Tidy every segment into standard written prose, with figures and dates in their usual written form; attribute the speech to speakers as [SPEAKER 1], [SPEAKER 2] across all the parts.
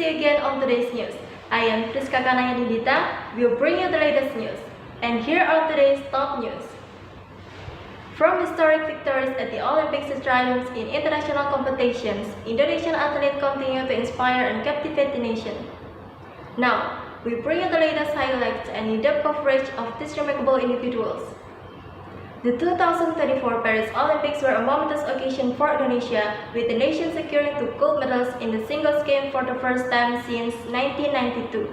[SPEAKER 1] see you again on today's news. I am Friska Kanayadindita. We'll bring you the latest news. And here are today's top news. From historic victories at the Olympics to triumphs in international competitions, Indonesian athletes continue to inspire and captivate the nation. Now, we bring you the latest highlights and in-depth coverage of these remarkable individuals. The 2024 Paris Olympics were a momentous occasion for Indonesia, with the nation securing 2 gold medals in the singles game for the first time since 1992.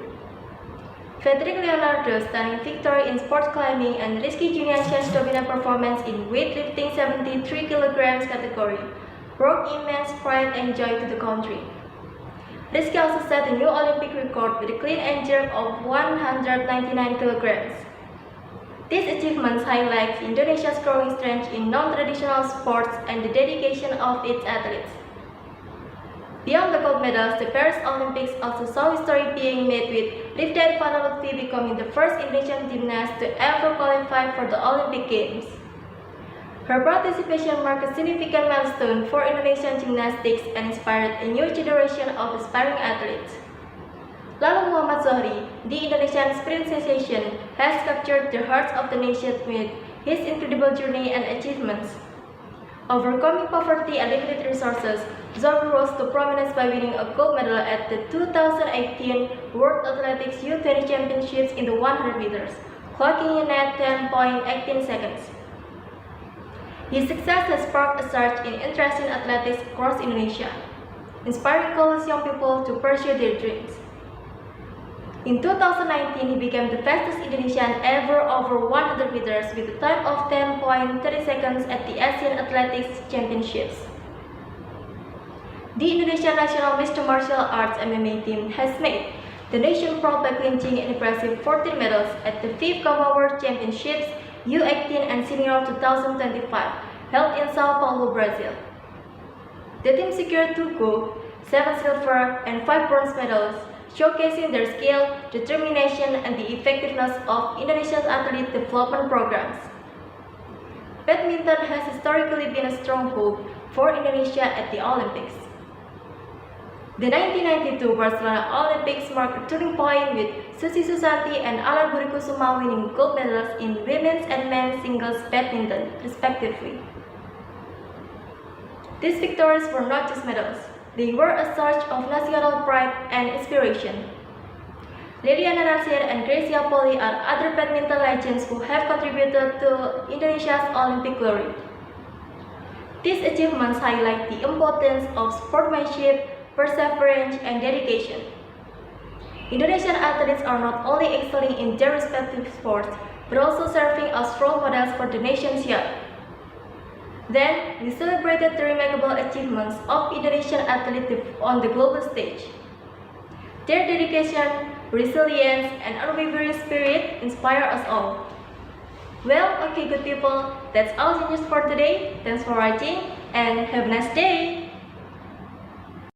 [SPEAKER 1] Frederick Leonardo's stunning victory in sports climbing and Rizky Juniansyah's dominant performance in weightlifting 73 kilograms category brought immense pride and joy to the country. Rizky also set a new Olympic record with a clean and jerk of 199 kilograms. These achievements highlight Indonesia's growing strength in non-traditional sports and the dedication of its athletes. Beyond the gold medals, the Paris Olympics also saw history being made with Rifda Irfana Lutfi becoming the first Indonesian gymnast to ever qualify for the Olympic Games. Her participation marked a significant milestone for Indonesian gymnastics and inspired a new generation of aspiring athletes. Lalu Muhammad Zohri, the Indonesian sprint sensation, has captured the hearts of the nation with his incredible journey and achievements. Overcoming poverty and limited resources, Zohri rose to prominence by winning a gold medal at the 2018 World Athletics U20 Championships in the 100 meters, clocking in at 10.18 seconds. His success has sparked a surge in interest in athletics across Indonesia, inspiring countless young people to pursue their dreams. In 2019, he became the fastest Indonesian ever over 100 meters with a time of 10.30 seconds at the Asian Athletics Championships. The Indonesian national mixed martial arts MMA team has made the nation proud by clinching an impressive 14 medals at the 5th Commonwealth Championships U18 and Senior 2025 held in Sao Paulo, Brazil. The team secured 2 gold, 7 silver, and 5 bronze medals, showcasing their skill, determination, and the effectiveness of Indonesia's athlete development programs. Badminton has historically been a stronghold for Indonesia at the Olympics. The 1992 Barcelona Olympics marked a turning point with Susi Susanti and Alan Budi Kusuma winning gold medals in women's and men's singles badminton, respectively. These victories were not just medals. They were a source of national pride and inspiration. Liliana Natsir and Gracia Poli are other badminton legends who have contributed to Indonesia's Olympic glory. These achievements highlight the importance of sportsmanship, perseverance, and dedication. Indonesian athletes are not only excelling in their respective sports, but also serving as role models for the nation's youth. Then, we celebrated the remarkable achievements of Indonesian athletes on the global stage. Their dedication, resilience, and unwavering spirit inspire us all. Well, okay good people, that's all the news for today. Thanks for watching and have a nice day!